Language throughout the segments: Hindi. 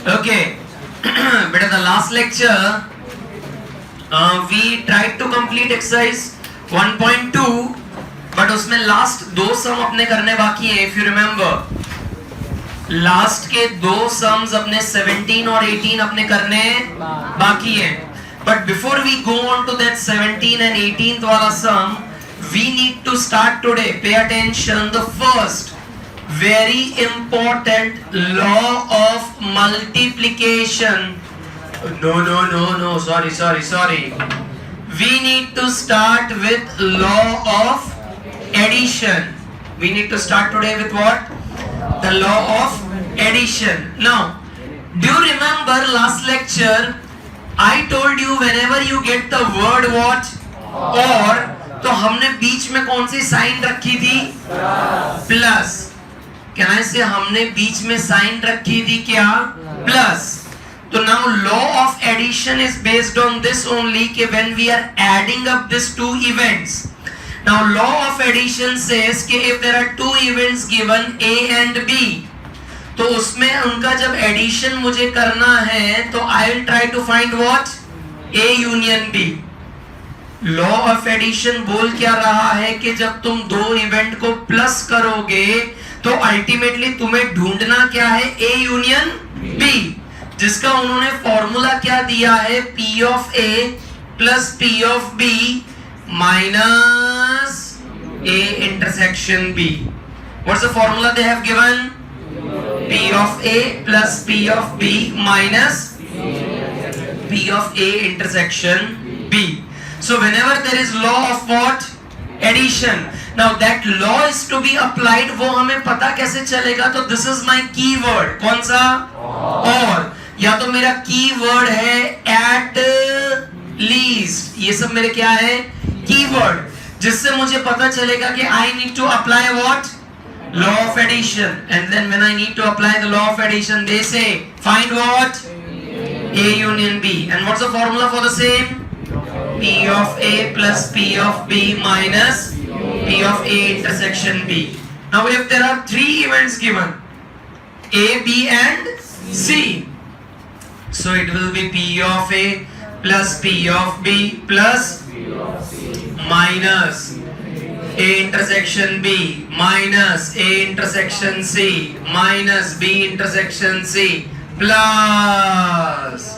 Okay, but in the last lecture, we tried to complete exercise 1.2, but उसमें last दो sum अपने करने बाकी हैं. If you remember, last के दो sums अपने 17 और 18 अपने करने बाकी हैं. But before we go on to that 17 and 18th वाला sum, we need to start today. Pay attention. The first very important law of multiplication. No. Sorry. We need to start with law of addition. We need to start today with what? The law of addition. Now, do you remember last lecture? I told you whenever you get the word what or, तो हमने बीच में कौन सी साइन रखी थी? प्लस. Can I say हमने बीच में साइन रखी थी क्या? प्लस. तो now law of addition is based on this only कि when we are adding up these two events. Now law of addition says कि if there are two events given A and B, तो उसमें उनका जब एडिशन मुझे करना है तो I will try to find what? A union B. Law of addition बोल क्या रहा है कि जब तुम दो इवेंट को प्लस करोगे तो अल्टीमेटली तुम्हें ढूंढना क्या है? A यूनियन B, जिसका उन्होंने फॉर्मूला क्या दिया है? P of A plus P of B minus A intersection B. What's the formula they have given? P of A plus P of B minus P of A intersection B. So whenever there is law of what? Addition. Now that law is to be applied. वो हमें पता कैसे चलेगा? तो this is my keyword. कौन सा? और. या तो मेरा keyword है at least. ये सब मेरे क्या है? Keyword. जिससे मुझे पता चलेगा कि I need to apply what? Law of addition. And then when I need to apply the law of addition, they say find what? A union B. And what's the formula for the same? P of A plus P of B minus P of A intersection B. Now if there are three events given, A, B and C, so it will be P of A plus P of B plus minus A intersection B minus A intersection C minus B intersection C plus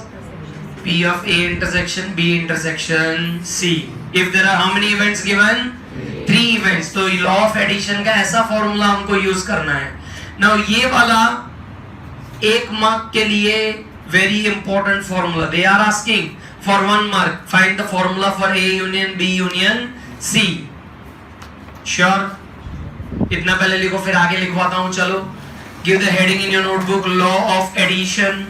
P of A intersection B intersection C. If there are how many events given? 3 events. तो law of addition का ऐसा फॉर्मूला हमको यूज करना है. Now ये वाला 1 मार्क के लिए very important formula. They are asking for 1 mark. Find the formula for A union B union C. Sure. इतना पहले लिखो फिर आगे लिखवाता हूँ. चलो. Give the heading in your notebook. Law of addition.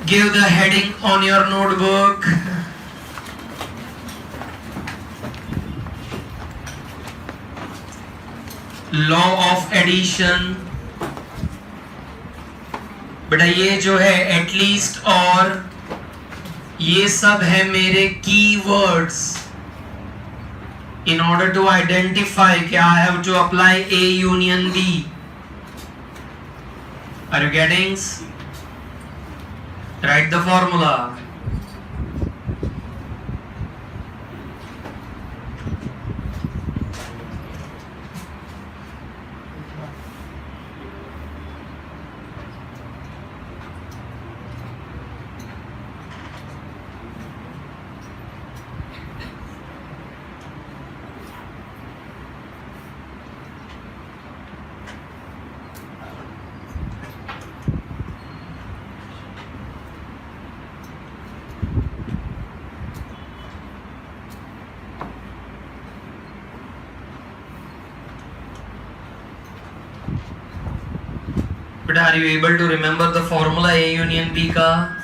Give the heading on your notebook. Law of addition. बेटा ये जो है at least और ये सब है मेरे keywords. In order to identify क्या I have to apply A union B. Are you getting? Write the formula. But are you able to remember the formula A union B का?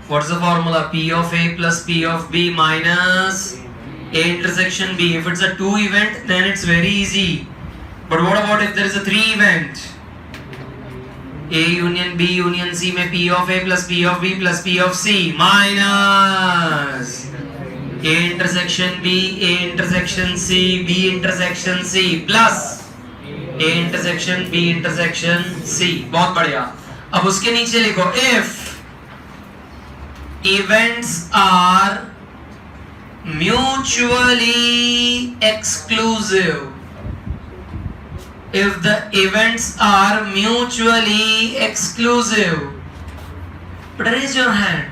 What's the formula? P of A plus P of B minus A intersection B. If it's a 2 event, then it's very easy. But what about if there is a 3 event? A union B union C में P of A plus P of B plus P of C minus A intersection B, A intersection C, B intersection C plus A intersection B intersection C. बहुत बढ़िया. अब उसके नीचे लिखो if events are mutually exclusive, if the events are mutually exclusive, but raise your hand.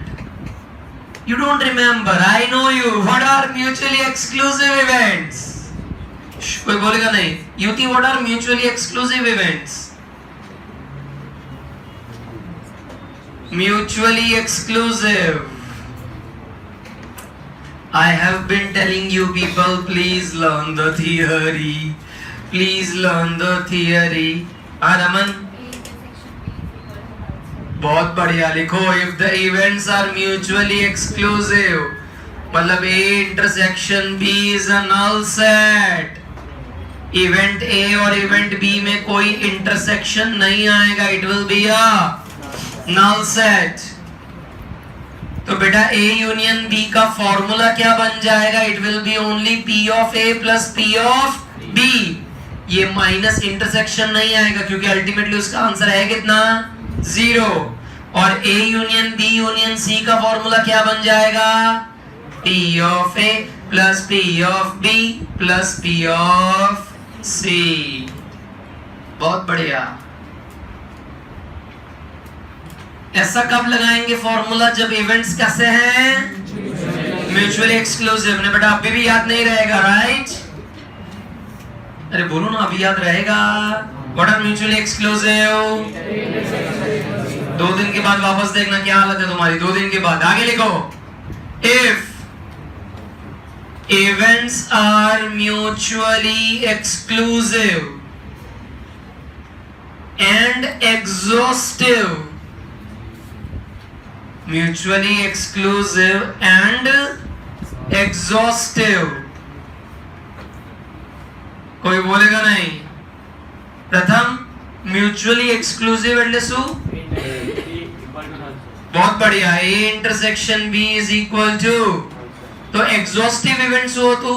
You don't remember, I know you. What are mutually exclusive events? कोई बोलेगा नहीं. युति, what are mutually exclusive events? Mutually exclusive. I have been telling you people, please learn the theory. Please learn the theory. Raman, बहुत बढ़िया लिखो. If the events are mutually exclusive, मतलब A intersection B is a null set. Event A और event B में कोई intersection नहीं आएगा. It will be a null set. तो बेटा A यूनियन B का फॉर्मूला क्या बन जाएगा? It will be only P of A plus P of B. ये माइनस इंटरसेक्शन नहीं आएगा क्योंकि अल्टीमेटली उसका आंसर है कितना? 0. और A union B union C का फॉर्मूला क्या बन जाएगा? P of A plus P of B plus P of C. बहुत बढ़िया. ऐसा कब लगाएंगे फॉर्मूला? जब इवेंट्स कैसे हैं? Mutually exclusive. ने बेटा अभी भी याद नहीं रहेगा, राइट? अरे बोलो ना, अभी याद रहेगा. What are mutually exclusive? 2 दिन के बाद वापस देखना क्या हालत है तुम्हारी. 2 दिन के बाद. आगे लिखो. If events are mutually exclusive and exhaustive, mutually exclusive and exhaustive. कोई बोलेगा नहीं. प्रथम mutually exclusive एंड सु बहुत बढ़िया. A intersection B is equal to, तो exhaustive events हो तो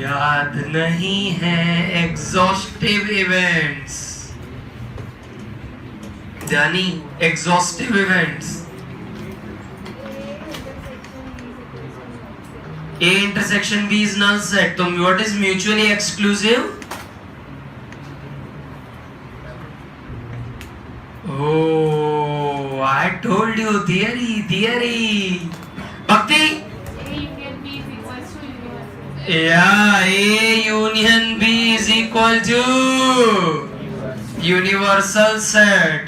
याद नहीं है. exhaustive events यानी exhaustive events. A intersection B is null set. तो what is mutually exclusive? Oh, I told you, theory. Bhakti? A union B is equal to universal. Yeah, A union B is equal to universal set.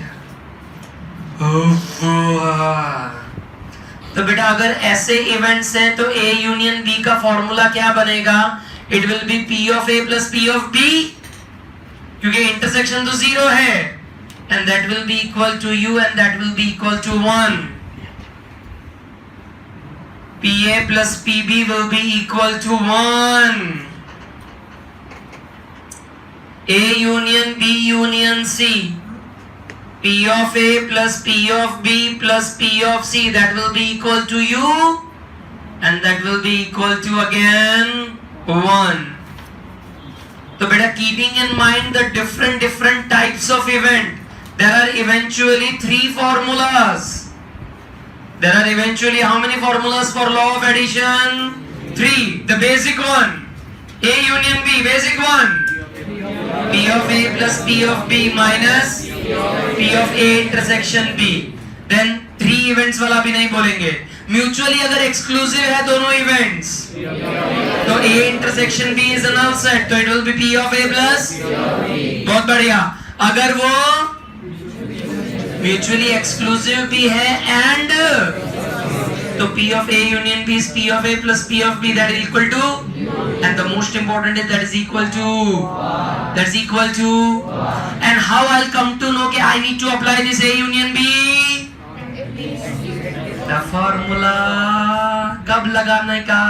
तो बेटा अगर ऐसे इवेंट्स हैं तो A यूनियन B का फॉर्मूला क्या बनेगा? It will be P of A plus P of B, क्योंकि इंटरसेक्शन तो 0 है. And that will be equal to U and that will be equal to 1. PA plus PB will be equal to 1. A union B union C, P of A plus P of B plus P of C, that will be equal to U and that will be equal to again 1. तो बेटा keeping in mind the different types of event, there are eventually 3 formulas. There are eventually how many formulas for law of addition? 3. The basic one, A union B, basic one. P of A plus P of B minus P of A intersection B. Then 3 events वाला भी नहीं बोलेंगे. Mutually अगर exclusive है दोनों events, तो A intersection B is a null set, तो it will be P of A plus. बहुत बढ़िया. अगर वो mutually exclusive भी है and तो P of A union B is P of A plus P of B, that is equal to, and the most important is that is equal to, and how I'll come to know कि I need to apply this A union B? The formula कब लगाने का?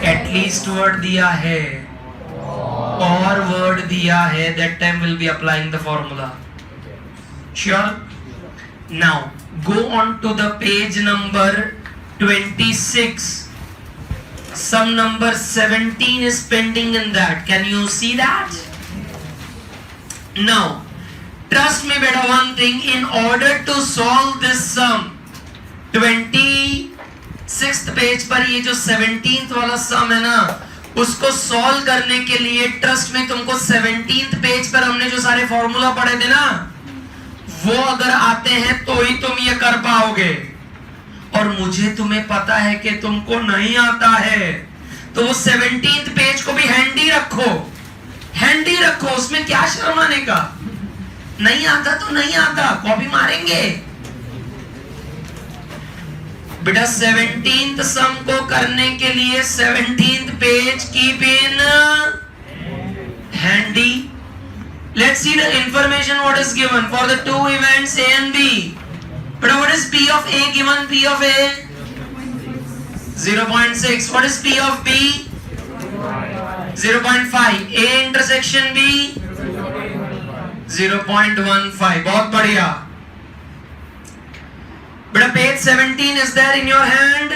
At least word दिया है और word दिया है, that time will be applying the formula. Sure? Now go on to the page number 26. Sum number 17 is pending in that. Can you see that? Now, trust me beta, one thing, in order to solve this sum, 26th page पर ये जो 17th वाला सम है ना, उसको सॉल्व करने के लिए ट्रस्ट में तुमको 17th पेज पर हमने जो सारे फॉर्मूला पढ़े थे ना, वो अगर आते हैं तो ही तुम ये कर पाओगे। और मुझे तुम्हें पता है कि तुमको नहीं आता है, तो वो 17th पेज को भी हैंडी रखो, हैंडी रखो, उसमें क्या शर्माने का। नहीं आता तो नहीं आता, कॉपी मारेंगे बेटा। 17th सम को करने के लिए 17th page keep in handy. Let's see the information what is given for the two events A and B. But what is P of A given? P of A 0.6. What is P of B? 0.5. A intersection B 0.15. बहुत बढ़िया बेटा। Page 17 is there in your hand?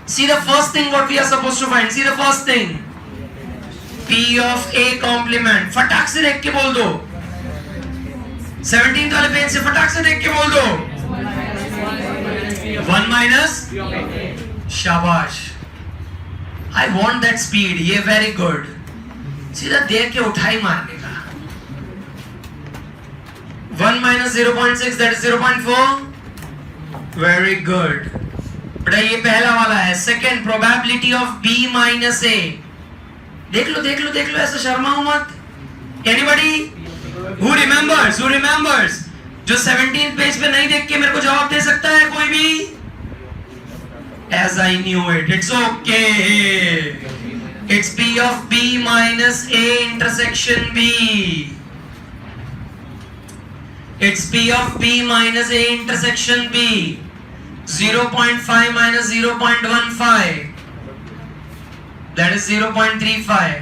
See the first thing what we are supposed to find. See the first thing. P of A complement. फटाक से देख के बोल दो। 17th वाले पेज से फटाक से देख के बोल दो। 1 minus शाबाश। I want that speed. ये very good. सीधा देख के उठाई मारने का। 1 minus 0.6 that is 0.4. Very good. बेटा ये पहला वाला है। Second, probability of B minus A. देख लो देख लो देख लो, ऐसा शर्माओ मत। Anybody who remembers जो 17th पेज पे नहीं देख के मेरे को जवाब दे सकता है कोई भी? As I knew it. It's okay. It's P of B minus A intersection B. It's P of B minus A intersection B. 0.5 minus 0.15. That is 0.35.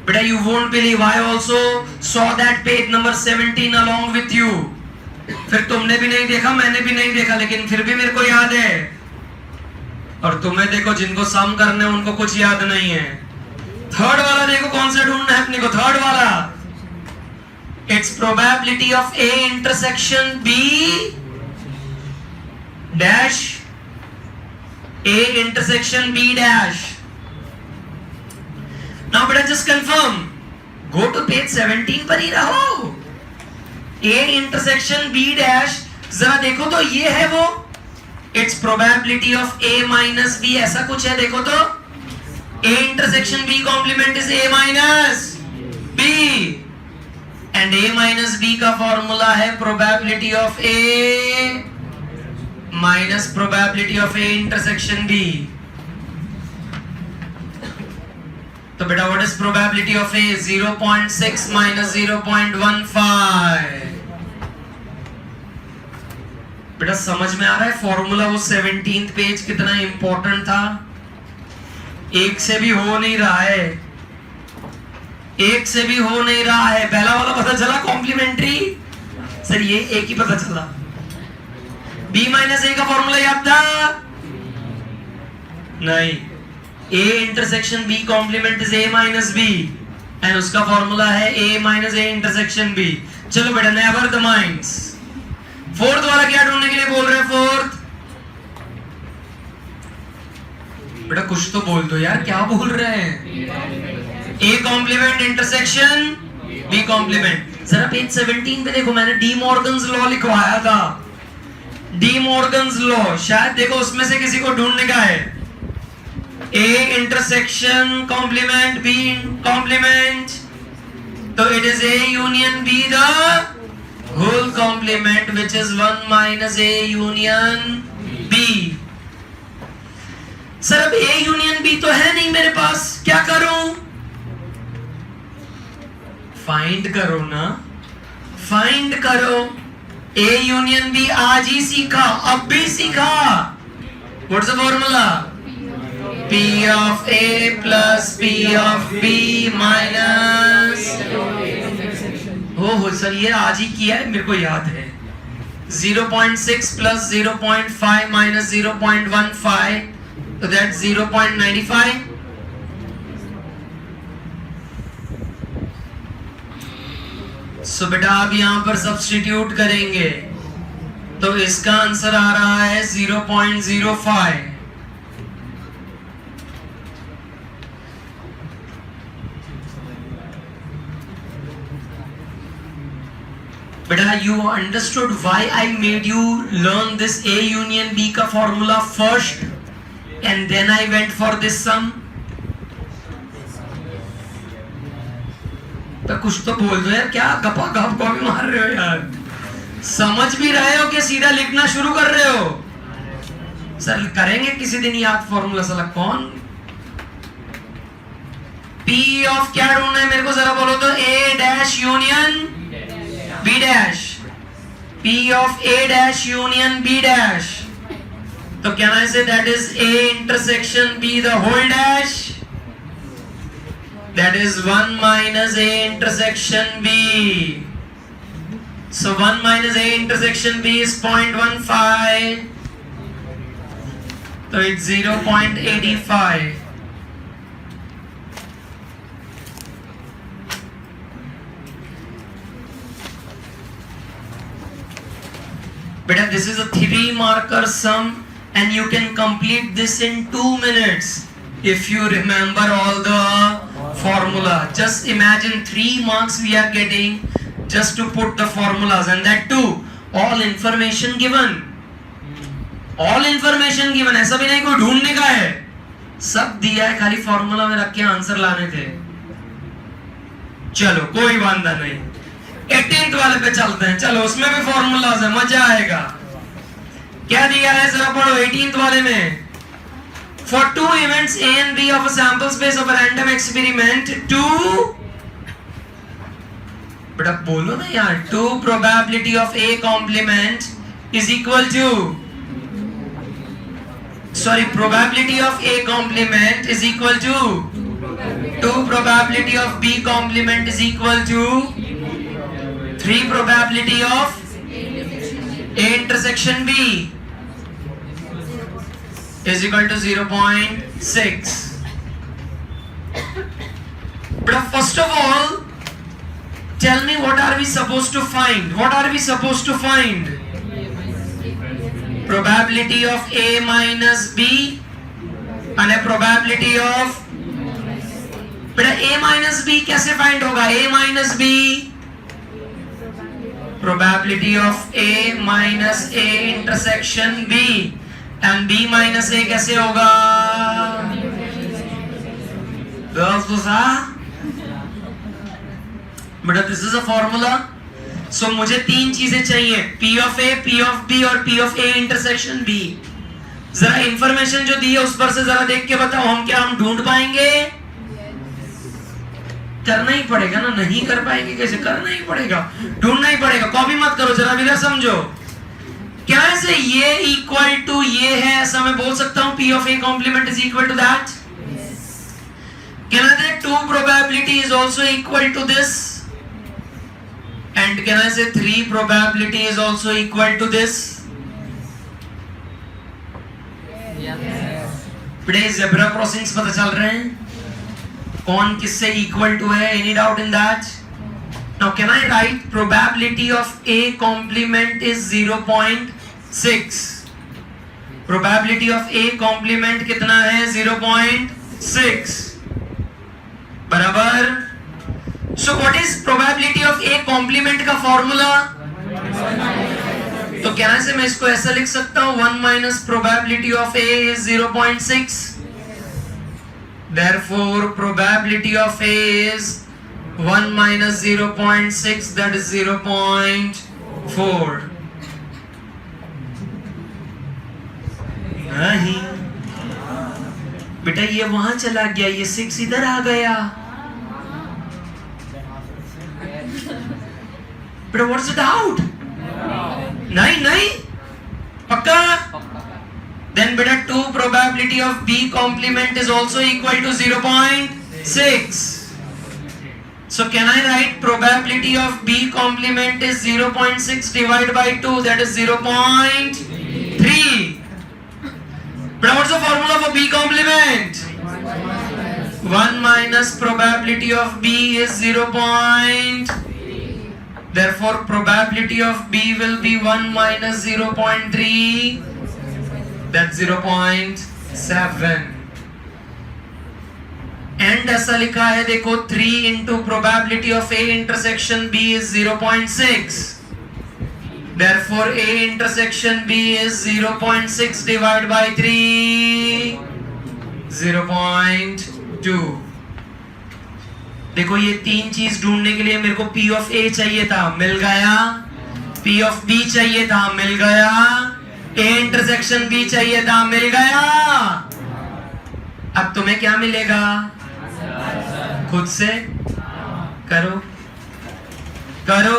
But you won't believe, I also saw that page number 17 along with you. फिर तुमने भी नहीं देखा, मैंने भी नहीं देखा, लेकिन फिर भी मेरे को याद है। और तुम्हें देखो, जिनको सम करने उनको कुछ याद नहीं है। थर्ड वाला देखो कौन सा ढूंढना है अपने को। थर्ड वाला, it's probability of A intersection B dash A intersection B dash. Now बेटा just confirm, go to page 17 पर ही रहो। A इंटरसेक्शन B डैश जरा देखो तो, ये है वो। It's probability of A minus B, ऐसा कुछ है देखो तो। A intersection B complement is A minus B, and A minus B का फॉर्मूला है probability of A minus probability of A intersection B। तो बेटा what is probability of A? 0.6 माइनस 0.15। बेटा समझ में आ रहा है फॉर्मूला? वो 17th पेज कितना इंपॉर्टेंट था। एक से भी हो नहीं रहा है, एक से भी हो नहीं रहा है। पहला वाला पता चला कॉम्प्लीमेंट्री, सर ये एक ही पता चला। B माइनस A का फॉर्मूला याद था? नहीं। A intersection B complement is A minus B, and उसका फॉर्मूला है A minus A intersection B। चलो बेटा, नेवर द माइंड्स। फोर्थ वाला क्या ढूंढने के लिए बोल रहे हैं? फोर्थ बेटा कुछ तो बोल दो यार, क्या बोल रहे हैं? A complement intersection B complement. जरा पेज 17 पे देखो, मैंने डी मॉर्गन्स लॉ लिखवाया था। डी मॉर्गन्स लॉ, शायद देखो उसमें से किसी को ढूंढने का है। A intersection complement B complement, तो it is A union B the whole complement, which is 1 minus A union B। Sir अब A union B तो है नहीं मेरे पास, क्या करूं? फाइंड करो ना, फाइंड करो। A union B आज ही सीखा, अब भी सीखा। What's the formula? P of A plus P of B minus, हो सर ये आज ही किया है, मेरे को याद है। 0.6 plus 0.5 minus 0.15, so that's 0.95। सो बेटा आप यहां पर सब्स्टिट्यूट करेंगे तो इसका आंसर आ रहा है 0.05। बेटा you understood why I made you learn this A union B का formula first and then I went for this sum. तो कुछ तो बोल दो यार, क्या गपा गप कॉपी मार रहे हो यार? समझ भी रहे हो कि सीधा लिखना शुरू कर रहे हो? सर करेंगे किसी दिन याद फॉर्मूला। साला कौन P ऑफ क्या ढूंढना है मेरे को जरा बोलो तो? A dash union B dash. P of A dash union B dash. तो क्या ना इसे that is A intersection B the whole dash. That is 1 minus A intersection B. So 1 minus A intersection B is 0.15. So it's 0.85. Beta, this is a 3-marker sum and you can complete this in 2 minutes if you remember all the formula. Just imagine 3 marks we are getting just to put the formulas, and that too all information given. All information given, ऐसा भी नहीं कोई ढूंढने का है, सब दिया है, खाली फॉर्मूला में रख के आंसर लाने थे। चलो कोई वांदा नहीं, 18th वाले पे चलते हैं। चलो उसमें भी फॉर्मूलाज है, मजा आएगा। क्या दिया है जरा पढ़ो 18th वाले में। For 2 events A and B of a sample space of a random experiment, 2 बेटा बोलो ना यार, 2 probability of A complement is equal to, sorry, probability of A complement is equal to 2 probability of B complement is equal to 3 probability of A intersection B is equal to 0.6. But first of all, tell me what are we supposed to find? What are we supposed to find? Probability of A minus B and a probability of, बेटा A minus B कैसे find होगा? A minus B, probability of A minus A intersection B and B minus A कैसे होगा? बेटा दिस इज अ फॉर्मूला। सो मुझे 3 चीजें चाहिए, P of A, P of B और P of A intersection B। जरा इंफॉर्मेशन जो दी है उस पर से जरा देख के बताओ, हम ढूंढ पाएंगे? करना ही पड़ेगा ना, नहीं कर पाएंगे कैसे? करना ही पड़ेगा, ढूंढना ही पड़ेगा। कॉपी मत करो, जरा भी समझो। क्या ऐसे ये इक्वल टू ये है ऐसा मैं बोल सकता हूं? P of A complement is equal to that? Can I say 2 probability is also equal to this? And can I say 3 probability is also equal to this? Yes. zebra crossings पता चल रहे हैं कौन किससे equal to है? Any doubt in that? Now can I write probability of A complement is 0.6. Probability of A complement कितना है? 0.6 बराबर। So what is probability of A complement का फॉर्मूला? तो क्या से मैं इसको ऐसा लिख सकता हूँ, 1 minus probability of A is 0.6. Therefore probability of A is 1 minus 0.6, that is 0.4. नहीं बेटा ये वहां चला गया, ये 6 इधर आ गया। बेटा व्हाट्स द डाउट? नहीं पक्का? Then बेटा 2 probability of B complement is also equal to 0.6. So can I write probability of B complement is 0.6 divided by 2, that is 0.3. But what's the formula for B complement? 1 minus probability of B is 0.3. Therefore probability of B will be 1 minus 0.3, that's 0.7. And ऐसा लिखा है देखो 3 into probability of A intersection B is 0.6. Therefore A intersection B is 0.6 divided by 3, 0.2. देखो ये तीन चीज ढूंढने के लिए मेरे को P of A चाहिए था, मिल गया. P of B चाहिए था, मिल गया. A intersection B चाहिए था, मिल गया. अब तुम्हें क्या मिलेगा? खुद से करो करो.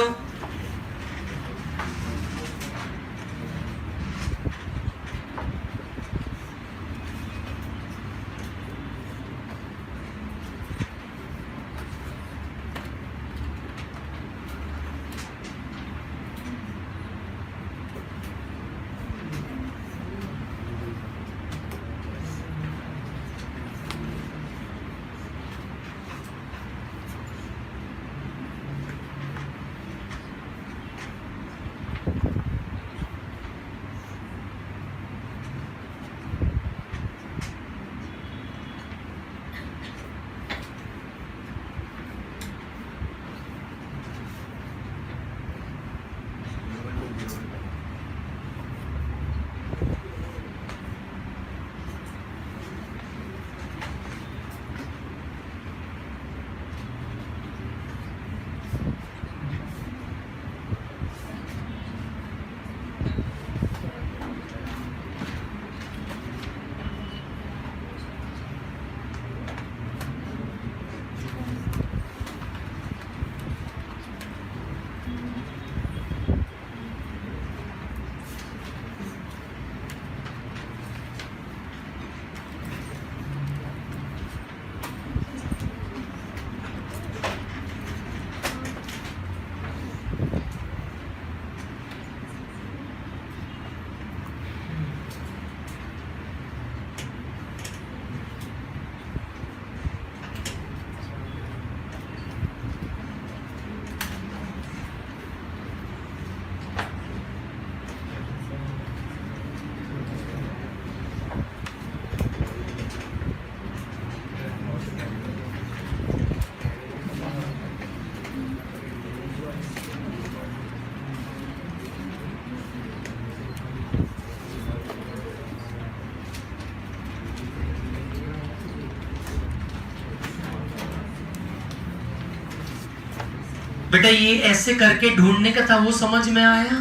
बेटा ये ऐसे करके ढूंढने का था, वो समझ में आया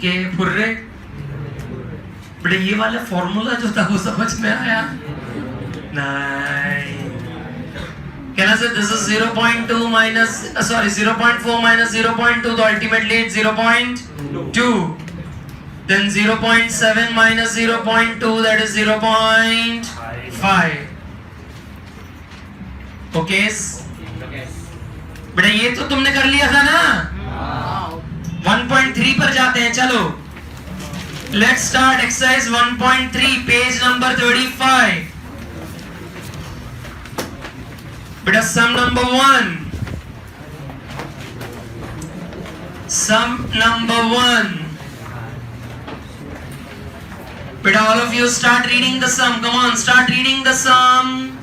कि फुर्रे. बेटा ये वाला फॉर्मूला जो था वो समझ में आया. नहीं. Can I say this is 0.2 minus 0.4 minus 0.2, so ultimately it's 0.2. Then 0.7 minus 0.2, that is 0.5. Okay. बेटा ये तो तुमने कर लिया था ना. 1.3 पर जाते हैं, चलो. Let's start exercise 1.3, page number 35. बेटा sum number 1. Sum number 1. बेटा all of you start reading the sum. Come on, start reading the sum.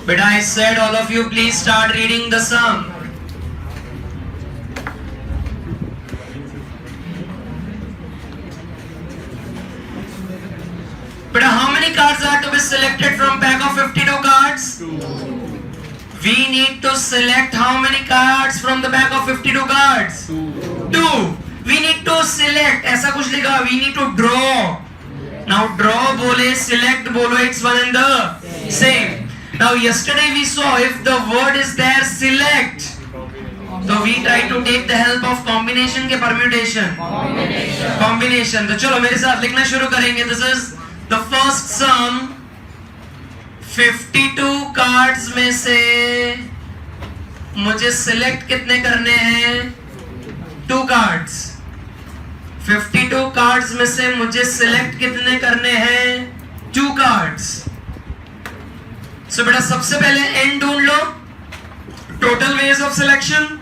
But I said all of you please start reading the sum. But how many cards are to be selected from pack of 52 cards? 2. We need to select how many cards from the pack of 52 cards? 2. We need to select. ऐसा कुछ लिखा. We need to draw. Now draw बोले, select बोलो, it's one and the same. Now yesterday we saw if the word is there, select. So we try to take the help of combination के permutation. Combination. तो चलो मेरे साथ लिखना शुरू करेंगे. This is the first sum. 52 cards में से मुझे select कितने करने हैं? 2 cards. 52 कार्ड्स में से मुझे सिलेक्ट कितने करने हैं? 2 कार्ड्स। सो बेटा सबसे पहले n ढूंढ लो, टोटल वेज ऑफ सिलेक्शन।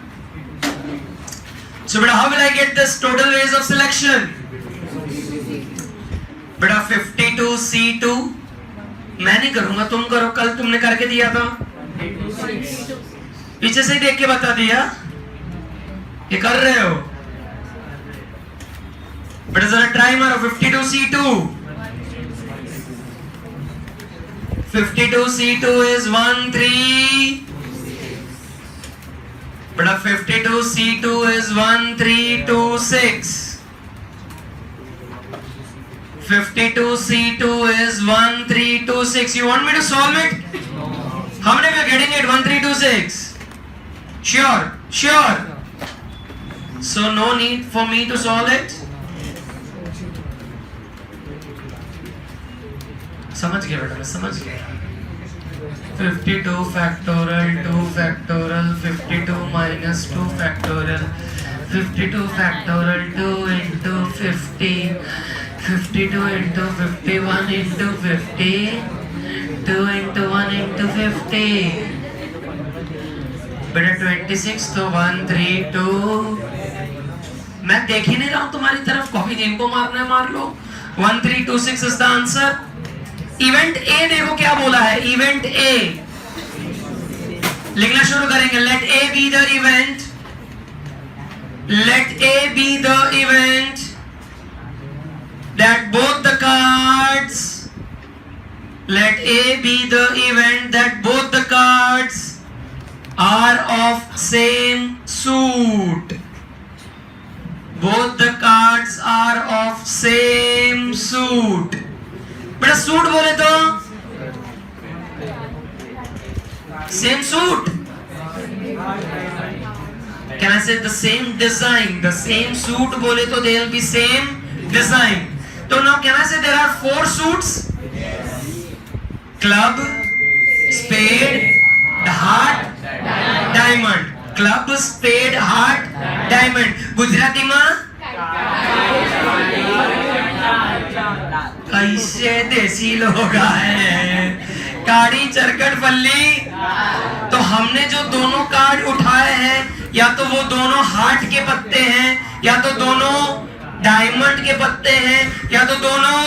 सो बेटा how will I get this total ways of selection? बेटा 52C2 मैं नहीं करूंगा, तुम करो, कल तुमने करके दिया था, पीछे से ही देख के बता दिया, ये कर रहे हो बेटा, जरा ट्राई मारो। 52C2 is 1 3 बेटा 52C2 is 1 3 2 6 52C2 is 1 3 2 6 You want me to solve it? How many of you are getting it? 1 3 2 6 Sure So no need for me to solve it. समझ गया बेटा, मैं समझ गया। 52 factorial 2 factorial 52 minus 2 factorial 52 factorial 2 into 50 52 into 51 into 50 2 into 1 into 50 बेटा 26 तो 1 3 2 मैं देख ही नहीं रहा हूं तुम्हारी तरफ, कॉपी जिनको मारना है मार लो। 1326 is the answer. Event A देखो क्या बोला है, इवेंट ए लिखना शुरू करेंगे। Let A be the event, let A be the event that both the cards, let A be the event that both the cards are of same suit. Both the cards are of same suit. बेटा सूट बोले तो same suit. Can I say the same design? The same suit बोले तो they'll be same design. So now can I say there are 4 suits? Club, spade, heart, diamond. Club spade heart diamond. Gujarati में कैसे देसी लोग आए, काड़ी चरकट फल्ली। तो हमने जो दोनों कार्ड उठाए हैं, या तो वो दोनों हार्ट के पत्ते हैं, या तो दोनों डायमंड के पत्ते हैं, या तो दोनों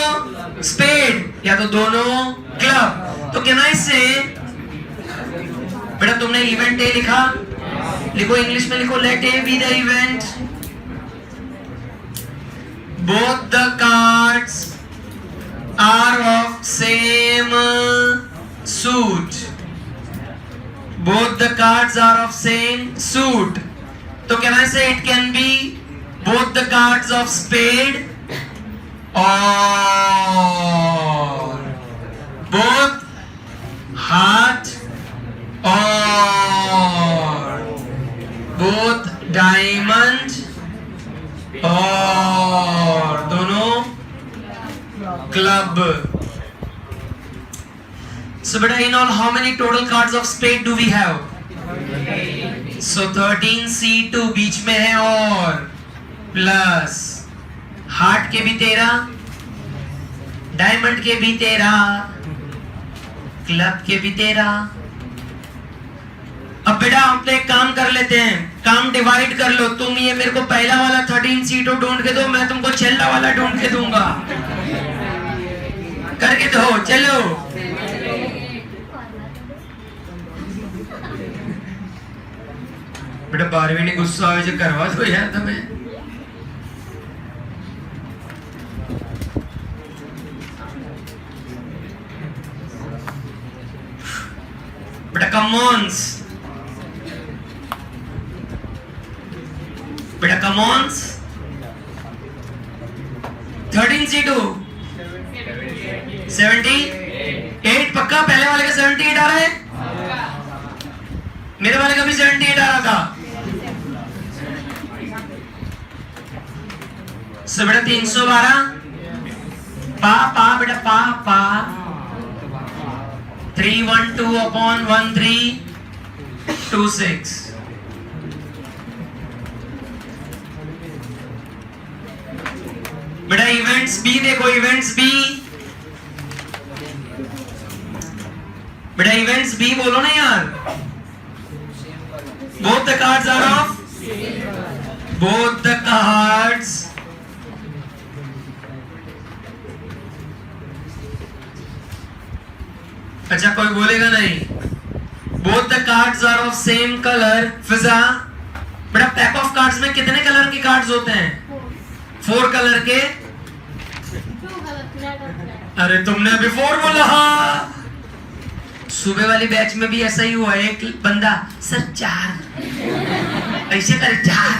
स्पेड, या तो दोनों क्लब। तो कैन आई से बेटा तुमने इवेंट ए लिखा, लिखो इंग्लिश में लिखो, let A be the event both the cards are of same suit, both the cards are of same suit. So can I say it can be both the cards of spade or both heart or both diamond और दोनों club. So beta in all how many total cards of spade do we have? So 13C2 बीच में है और प्लस हार्ट के भी 13, डायमंड के भी 13, क्लब के भी 13। अब बेटा हम एक काम कर लेते हैं, काम डिवाइड कर लो। तुम ये मेरे को पहला वाला 13C2 ढूंढ के दो, मैं तुमको छेला वाला ढूंढ के दूंगा। करके दो, चलो। बेटा 12वीं ने गुस्सा आवे जो करवा दो यार तुम्हें। बेटा कमॉन्स, बेटा कमॉन्स 13C2 78 पक्का। पहले वाले का 78 आ रहा है, मेरे वाले का भी 78 आ रहा था। सो बेटा 312 पा बेटा पा 312 upon 1326। इवेंट्स बी देखो, इवेंट्स बी बेटा, इवेंट्स बी बोलो ना यार। Both the cards are of, both the cards अच्छा कोई बोलेगा नहीं। Both the cards are of same colour. Fiza बेटा, पैक ऑफ कार्ड्स में कितने कलर के कार्ड्स होते हैं? 4 कलर के। अरे तुमने अभी 4 बोला। हाँ, सुबह वाली बैच में भी ऐसा ही हुआ। एक बंदा सर 4 ऐसे करे 4,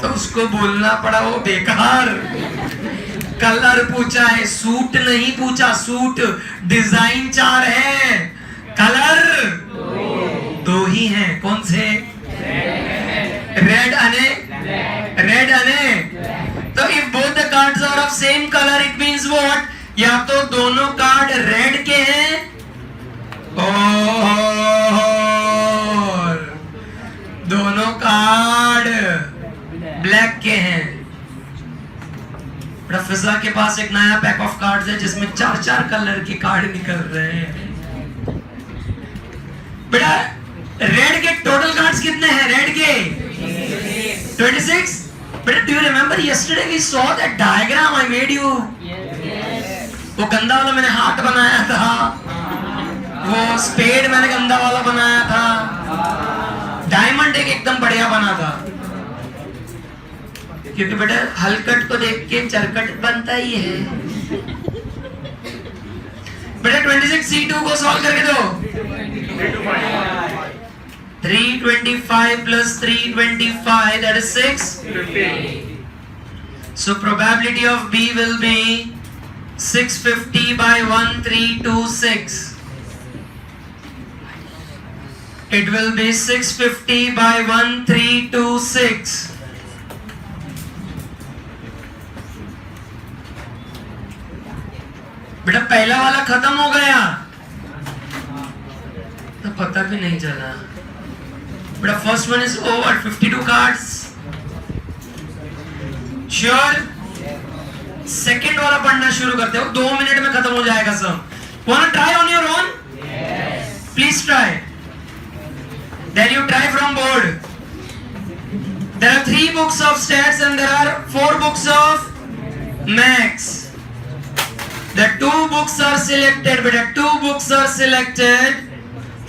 तो उसको बोलना पड़ा वो बेकार। कलर पूछा है, सूट नहीं पूछा। सूट डिजाइन 4 है, कलर 2 ही हैं। कौन से? रेड अने रेड अने। तो if both the cards are of same colour it means what? या तो दोनों कार्ड रेड के हैं और दोनों कार्ड ब्लैक के हैं। फिजा के पास एक नया पैक ऑफ कार्ड्स है जिसमें 4 कलर के कार्ड निकल रहे हैं। बेटा रेड के टोटल कार्ड्स कितने हैं? रेड के 26। बेटा do you remember yesterday we saw that diagram I made you? वो गंदा वाला मैंने हार्ट बनाया था, वो स्पेड मैंने गंदा वाला बनाया था, डायमंड एक एकदम बढ़िया बना था। क्योंकि बेटा हलकट को देख के चरकट बनता ही है। बेटा 26C2 को सॉल्व करके दो। 325 plus 325 that is 650. So probability of B will be 650 by 1326. It will be 650 by 1326. बेटा पहला वाला खत्म हो गया तो पता भी नहीं चला। बेटा first one is over. 52 cards sure. Second वाला पढ़ना शुरू करते हो, 2 मिनट में खत्म हो जाएगा सब। Want to try on your own? Please try. Then you try from board. There are 3 books of stats and there are 4 books of maths. The 2 books are selected, beta. 2 books are selected.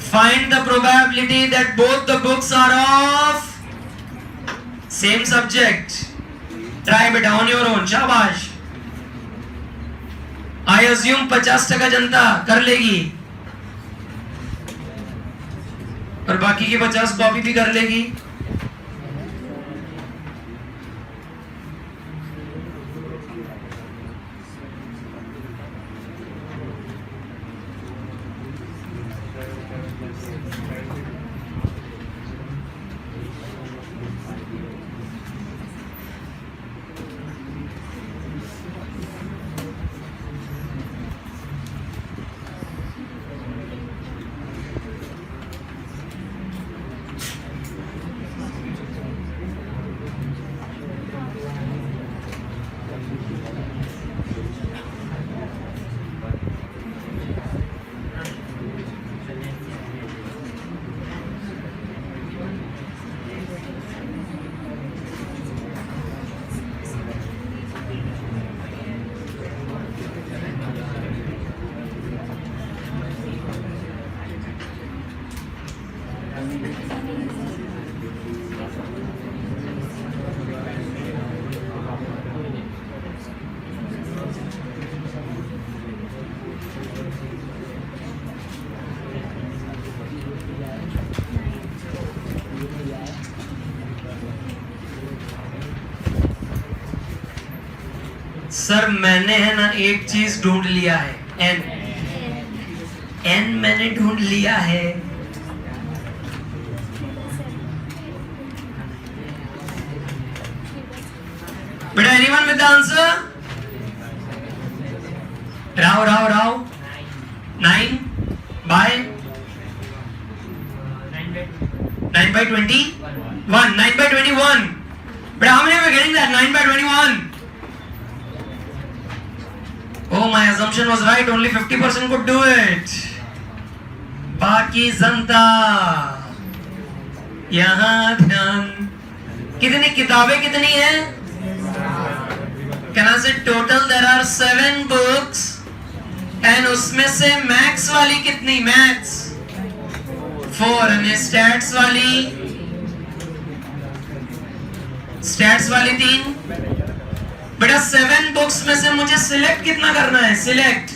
Find the probability that both the books are of same subject. Try beta on your own. शाबाश. I assume 50% जनता कर लेगी और बाकी की 50 कॉपी भी कर लेगी। सर मैंने है ना एक चीज ढूंढ लिया है। एन मैंने ढूंढ लिया है। बेटा anyone with the answer? Rao 9 by 9 by 21. 9 by 21. But how many are we getting that? 9 by 21. Oh, my assumption was right. Only 50% could do it. बाकी जनता यहाँ ध्यान. कितनी किताबें कितनी है? Can I say total there are 7 books and उसमें से मैथ्स वाली कितनी? मैथ्स 4 and स्टैट्स वाली 3. बेटा 7 बुक्स में से मुझे सिलेक्ट कितना करना है? सिलेक्ट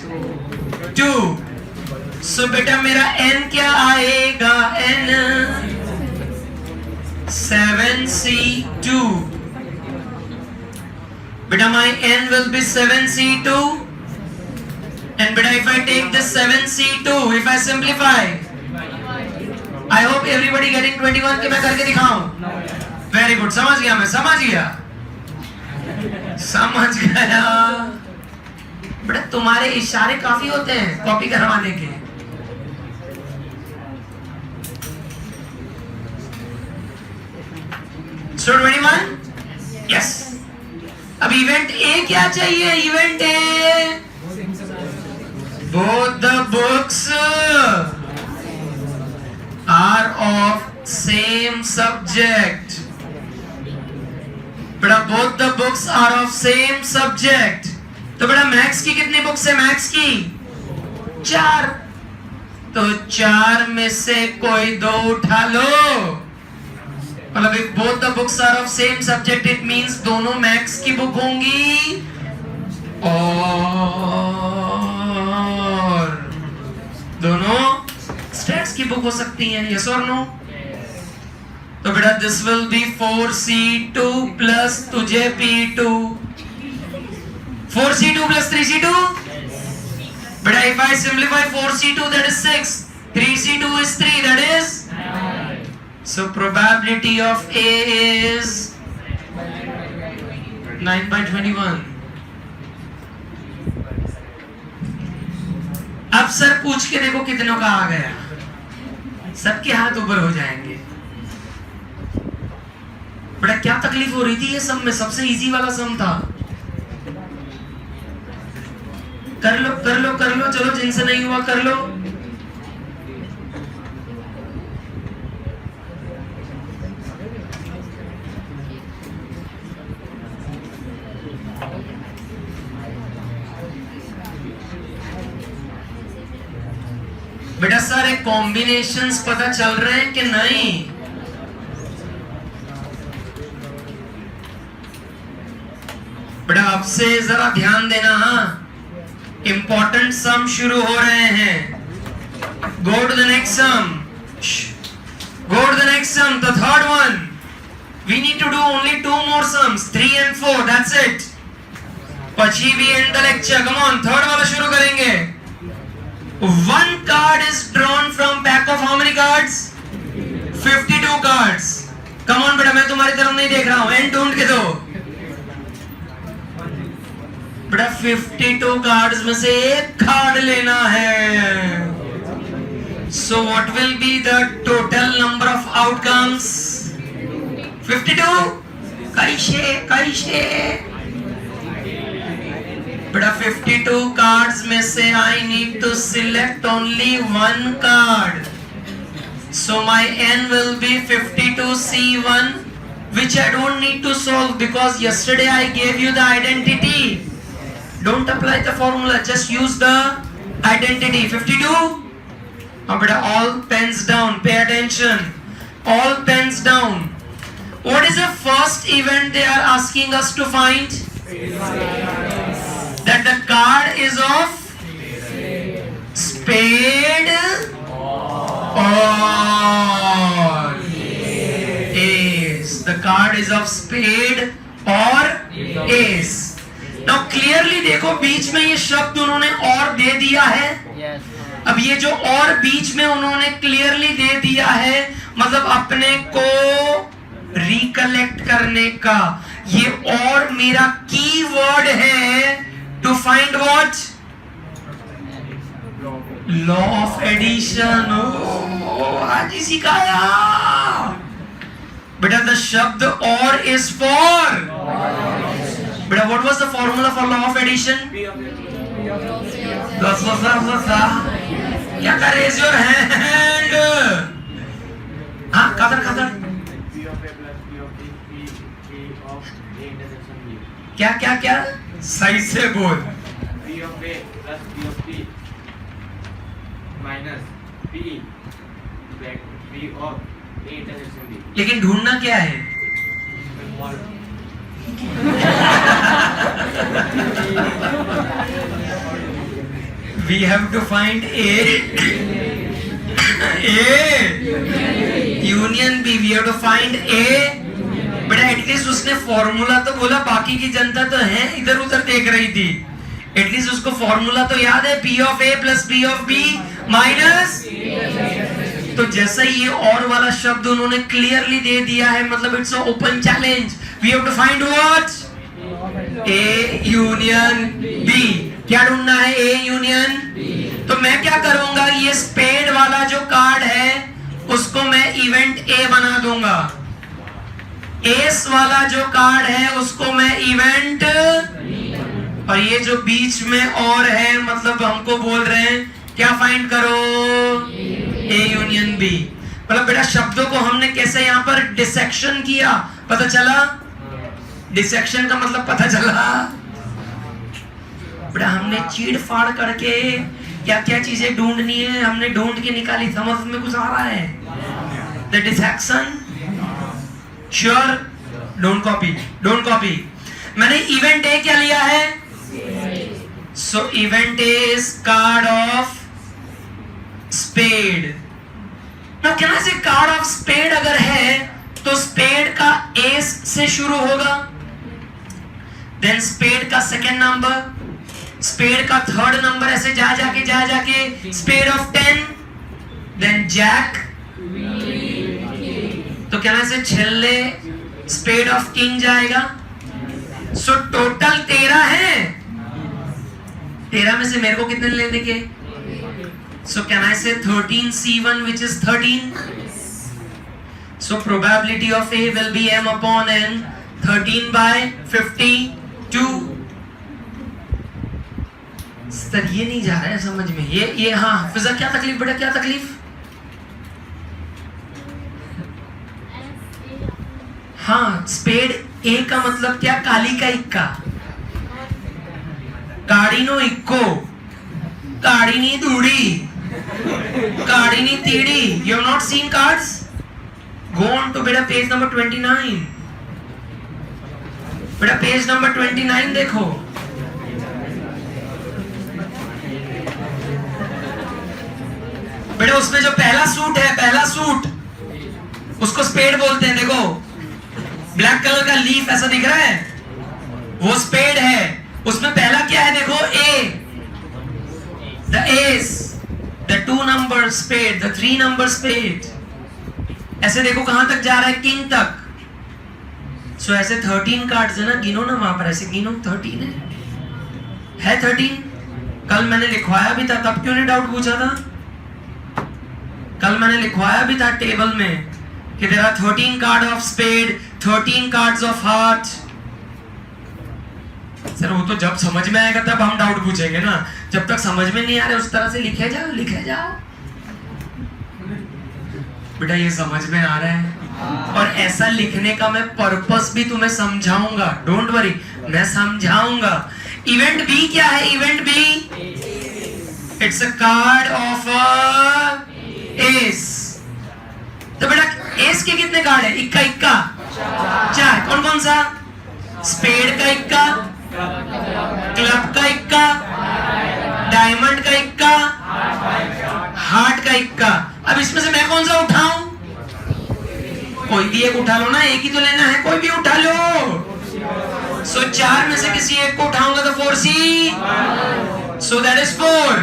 2. सो बेटा मेरा n क्या आएगा? n 7c2. बेटा my n will be 7c2. And beta, if I take this 7c2, if I simplify, I hope everybody getting 21 के मैं करके दिखाऊं. Very good. समझ गया. बेटा तुम्हारे इशारे काफी होते हैं कॉपी करवाने के. So 21? Yes. अब इवेंट ए क्या चाहिए? Event A both the books are of same subject. बेटा both the books are of same subject. तो बेटा मैथ्स की कितनी बुक्स है? मैथ्स की 4. तो 4 में से कोई 2 उठा लो. मतलब if both the books are of same subject, it means दोनों मैथ्स की बुक होंगी और दोनों स्टैट्स की बुक हो सकती हैं. यस और नो? तो बेटा this will be 4c2 plus तुझे p2. 4c2 plus 3c2. बेटा if I simplify 4c2 that is 6, 3c2 is 3, that is 9. So probability of A is 9/21. अब सर पूछ के देखो कितनों का आ गया. सबके हाथ ऊपर हो जाएंगे. बड़ा क्या तकलीफ हो रही थी ये सम में? सबसे इजी वाला सम था. कर लो. चलो जिनसे नहीं हुआ कर लो. बेटा सारे कॉम्बिनेशंस पता चल रहे हैं कि नहीं? बेटा अब से जरा ध्यान देना. हाँ, इंपॉर्टेंट सम शुरू हो रहे हैं. Go to the next sum. The third one. We need to do only 2 more sums, 3 and 4. That's it. પછી भी end the lecture. Come on, third वाला शुरू करेंगे. One card is drawn from pack of how many cards? 52 cards. Come on बेटा, मैं तुम्हारी तरफ नहीं देख रहा हूँ. एंड ढूंढ के दो. बेटा 52 cards में से एक कार्ड लेना है. So what will be the total number of outcomes? 52. कैसे? बेटा 52 cards में से I need to select only 1 card. So my n will be 52c1, which I don't need to solve because yesterday I gave you the identity. Don't apply the formula, just use the identity. 52. Now beta, all pens down, pay attention. All pens down. What is the first event they are asking us to find? That the card is of spade or ace. The card is of spade or ace. Now clearly देखो बीच में ये शब्द उन्होंने और दे दिया है. अब ये जो और बीच में उन्होंने क्लियरली दे दिया है, मतलब अपने को रिकलेक्ट करने का. ये और मेरा की वर्ड है to find what? Law of addition. आज ही सिखाया बेटा. the शब्द और is for बेटा. what was the formula for law of addition? क्या कर रेज योर हैंड? हाँ खातर क्या क्या क्या सही से बोल। P of A plus P of P minus P of A intersection B. लेकिन ढूंढना क्या है? We have to find A union B. We have to find A. बेटा एटलीस्ट उसने फॉर्मूला तो बोला, बाकी की जनता तो है इधर उधर देख रही थी। एटलीस्ट उसको फॉर्मूला तो याद है, P of A plus P of B minus. तो जैसा ये और वाला शब्द उन्होंने क्लियरली दे दिया है, मतलब it's open challenge. We have to find what? A union B। क्या ढूंढना है? A union. तो मैं क्या करूंगा, ये स्पेड वाला जो कार्ड है उसको मैं इवेंट A बना दूंगा, एस वाला जो कार्ड है उसको मैं इवेंट, और ये जो बीच में और है मतलब हमको बोल रहे हैं क्या फाइंड करो? A union B. मतलब बेटा शब्दों को हमने कैसे यहाँ पर डिसेक्शन किया, पता चला? डिसेक्शन का मतलब पता चला बेटा, हमने चीड़ फाड़ करके क्या क्या चीजें ढूंढनी है हमने ढूंढ के निकाली। समझ में कुछ आ रहा है? The dissection. Sure? Don't copy. मैंने इवेंट ए क्या लिया है? So event A is card of spade. Now can I say card of spade अगर है तो स्पेड का एस से शुरू होगा, देन स्पेड का सेकेंड नंबर, स्पेड का थर्ड नंबर, ऐसे जा जाके स्पेड ऑफ 10, देन जैक। तो क्या से छिल्ले स्पेड ऑफ किंग जाएगा। सो टोटल 13 है। 13 में से मेरे को कितने लेने के? सो कैन आई से 13 C1 which is 13. So probability of A will be M upon N, 13 by 52. Sir ये नहीं जा रहा है समझ में। ये हाँ फिजा, क्या तकलीफ बेटा, क्या तकलीफ? हाँ स्पेड ए का मतलब क्या? काली का इक्का, काड़ीनो इक्को, काड़ीनी दूड़ी, काड़ीनी तीड़ी। You have not seen cards? Go on to बेटा पेज नंबर 29। बेटा पेज नंबर 29 देखो। बेटा उसमें जो पहला सूट है, पहला सूट उसको स्पेड बोलते हैं। देखो ब्लैक कलर का लीफ ऐसा दिख रहा है, वो स्पेड है। उसमें पहला क्या है? देखो a, the ace, the 2 number spade, the 3 number spade. ऐसे देखो कहां तक जा रहा है? किंग तक। सो ऐसे 13 कार्ड्स है ना, गिनो ना वहां पर, ऐसे गिनो। 13 है 13। कल मैंने लिखवाया भी था, तब क्यों नहीं डाउट पूछा था? कल मैंने लिखवाया भी था टेबल में कि there are 13 card of spade, 13 cards of heart. Sir वो तो जब समझ में आएगा तब हम डाउट पूछेंगे ना, जब तक समझ में नहीं आ रहा उस तरह से लिखे जाओ। बेटा ये समझ में आ रहा है, और ऐसा लिखने का मैं पर्पस भी तुम्हें समझाऊंगा, डोंट वरी, मैं समझाऊंगा। इवेंट बी क्या है? Event B it's a card of ace. तो बेटा एस के कितने कार्ड है? इक्का 4। कौन कौन सा? स्पेड का इक्का, क्लब का इक्का, डायमंड का इक्का, हार्ट का इक्का। अब इसमें से मैं कौन सा उठाऊं? कोई भी एक उठा लो ना, एक ही तो लेना है, कोई भी उठा लो। सो 4 में से किसी एक को उठाऊंगा तो 4C, so that is 4.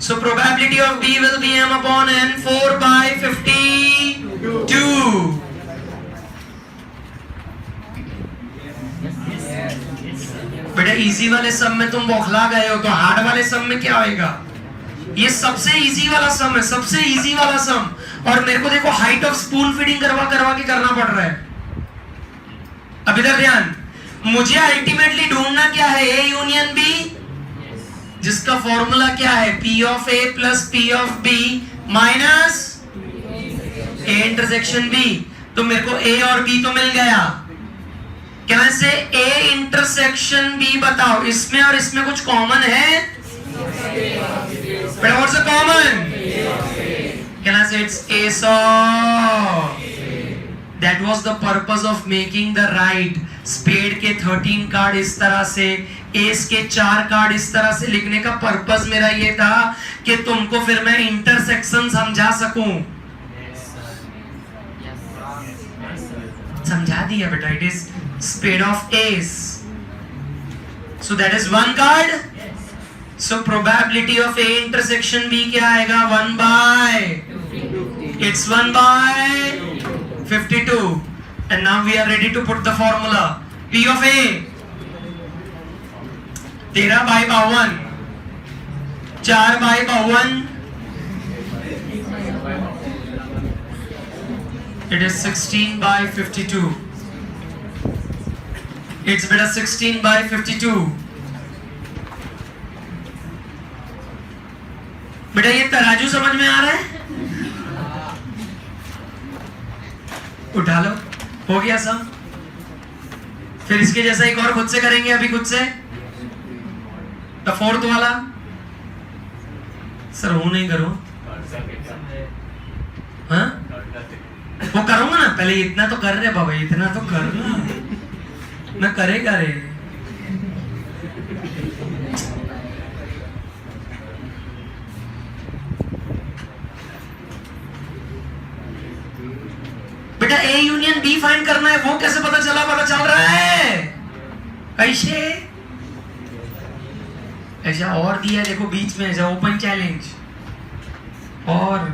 So probability of B will be M upon N, 4 by 52. बेटा इजी वाले सम में तुम बौखला गए हो, तो हार्ड वाले सम में क्या होएगा? ये सबसे इजी वाला सम है, सबसे इजी वाला सम। और मेरे को देखो हाइट ऑफ स्पून फीडिंग करवा के करना पड़ रहा है। अब इधर ध्यान, मुझे अल्टीमेटली ढूंढना क्या है? A union B. जिसका फॉर्मूला क्या है, P of A plus P of B minus A intersection B। तो मेरे को A और B तो मिल गया। क्या से A इंटरसेक्शन B बताओ, इसमें और इसमें कुछ कॉमन है? But what's the common? Can I say it's ace of? That was the purpose of making the right. Spade के 13 कार्ड इस तरह से, एस के 4 कार्ड इस तरह से लिखने का पर्पस मेरा ये था कि तुमको फिर मैं इंटरसेक्शन समझा सकूं। समझा दिया बेटा, it is spade of ace. So that is 1 card. So probability of A intersection B क्या आएगा? 1 by, it's 1 by 52, and now we are ready to put the formula. P of A 13 by 52, 4 by 52, it is 16 by 52. It's better 16 by 52. बेटा ये तराजू समझ में आ रहा है? उठा लो, हो गया सब। फिर इसके जैसा एक और खुद से करेंगे, अभी खुद से द फोर्थ वाला। सर वो नहीं करो, हाँ वो करूंगा ना, पहले इतना तो कर रहे बाबा, इतना तो करना ना, करेगा रे। बेटा ए यूनियन बी फाइंड करना है, वो कैसे पता चला? पता चल रहा है कैसे? ऐसा और दिया देखो बीच में, ऐसा ओपन चैलेंज। और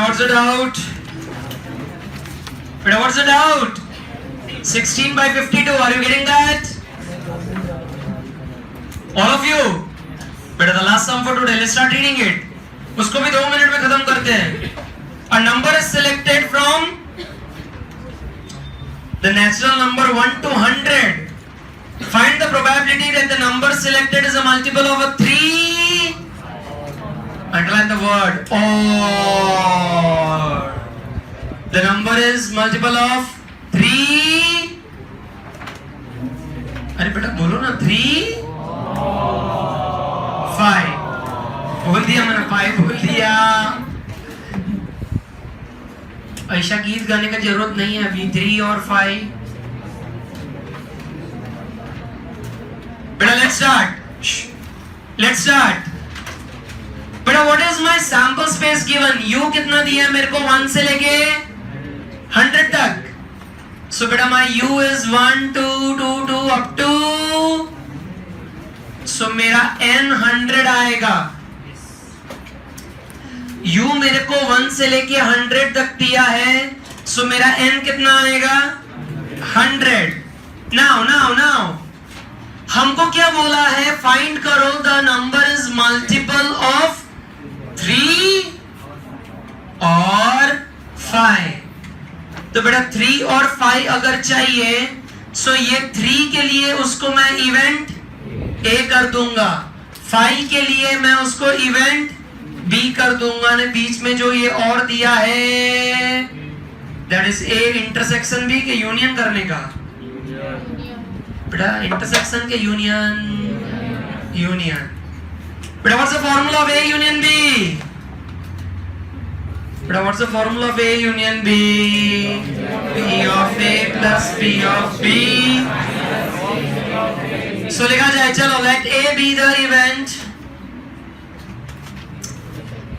what's the doubt? What's the doubt? 16 by 52, are you getting that? All of you? But the last sum for today, let's start reading it. उसको भी 2 मिनट में खत्म करते हैं. A number is selected from the natural number 1 to 100. Find the probability that the number selected is a multiple of a 3. Underline the word or. The number is multiple of 3. अरे बेटा बोलो ना 3 5 बोल दिया मैंने 5 बोल दिया. ऐसा गीत गाने का जरूरत नहीं है अभी. 3 और 5. बेटा let's start. Let's start. बेटा what is my sample space given? U कितना दिया है मेरे को 1 से लेके 100 तक. So बेटा my U is 1 2 2 2 up to सो मेरा n 100 आएगा। u मेरे को 1 से लेके 100 तक दिया है, सो मेरा n कितना आएगा? 100। नाउ हमको क्या बोला है? फाइंड करो the number is multiple of 3 और 5। तो बेटा 3 और 5 अगर चाहिए, सो ये 3 के लिए उसको मैं इवेंट A कर दूंगा, 5 के लिए मैं उसको इवेंट B कर दूंगा ने बीच में जो ये और दिया है that is A intersection B के यूनियन करने का। बेटा इंटरसेक्शन के यूनियन बेटा what's the formula of A union B? बेटा what's the formula of A union B? P of A plus P of B। सो लिखा जाए, चलो let A be the event,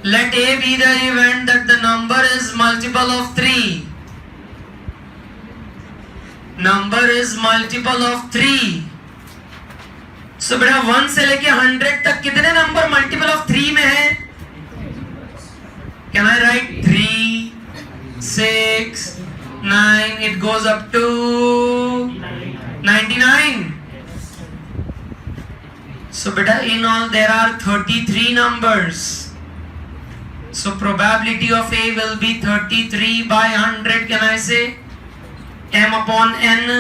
let A be the event that the number is multiple of 3, number is multiple of 3। सो बेटा 1 से लेके 100 तक कितने नंबर मल्टीपल ऑफ 3 में है? Can I right 3, 6, 9, it goes up to 99। So beta in all there are 33 numbers. So probability of A will be 33 by 100. Can I say m upon n?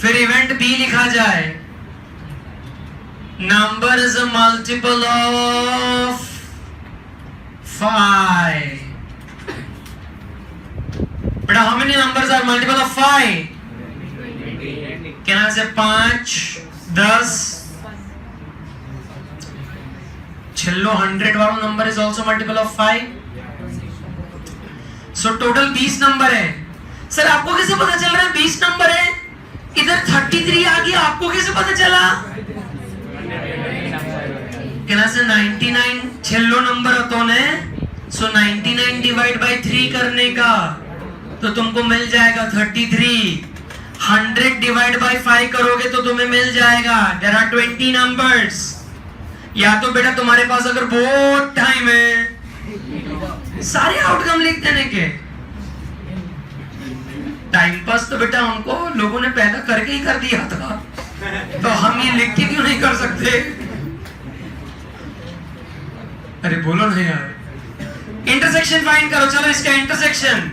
फिर इवेंट B लिखा जाए, number is a multiple of 5. Beta how many numbers are multiple of 5? Can I say 5, 10? Chhello 100 वाला number is also multiple of 5। So total 20 number है। सर आपको कैसे पता चल रहा है 20 नंबर है? इधर 33 आ गया, आपको कैसे पता चला? Can I say 99 Chhello number होता है, सो 99 डिवाइड बाय 3 करने का तो तुमको मिल जाएगा 33। 100 डिवाइड बाय 5 करोगे तो तुम्हें मिल जाएगा देयर आर 20 नंबर्स। या तो बेटा तुम्हारे पास अगर बहुत टाइम है सारे आउटकम लिख देने के, टाइम पास तो बेटा उनको लोगों ने पैदा करके ही कर दिया था, तो हम ये लिख के क्यों नहीं कर सकते? अरे बोलो नहीं यार। इंटरसेक्शन फाइंड करो, चलो इसका इंटरसेक्शन।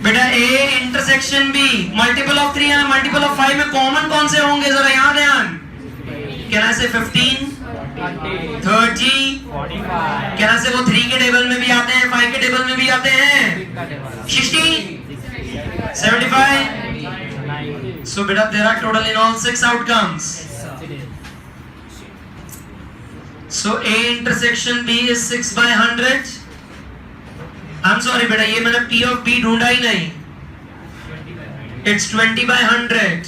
बेटा A intersection B multiple of 3 या मल्टीपल ऑफ 5 में कॉमन कौन से होंगे जरा यहाँ ध्यान। कैन आई से 15, 30, कैन आई से वो 3 के टेबल में भी आते हैं, 5 के टेबल में भी आते हैं, 60, 75। सो बेटा there are total in all 6 outcomes. सो A intersection B is 6 by 100। I'm sorry बेटा, ये मैंने P of B ढूंढा ही नहीं, it's 20 by 100।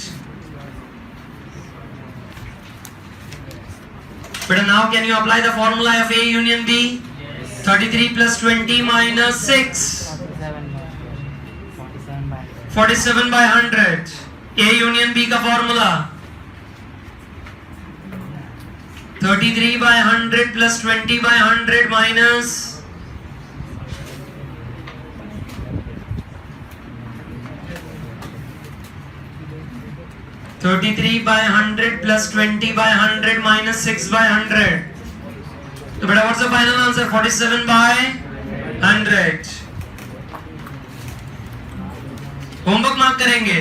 बेटा now can you apply the formula of A union B? 33 plus 20 minus 6, 47 by 100। A union B का formula 33 by 100 plus 20 by 100 minus 33 by 100 plus 20 by 100 minus 6 by 100। तो बेटा what's the final answer? 47 by 100। Homework mark करेंगे।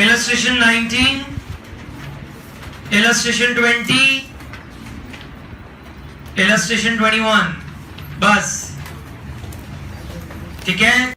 इलस्ट्रेशन 19, इलस्ट्रेशन 20, इलस्ट्रेशन 21, बस ठीक है।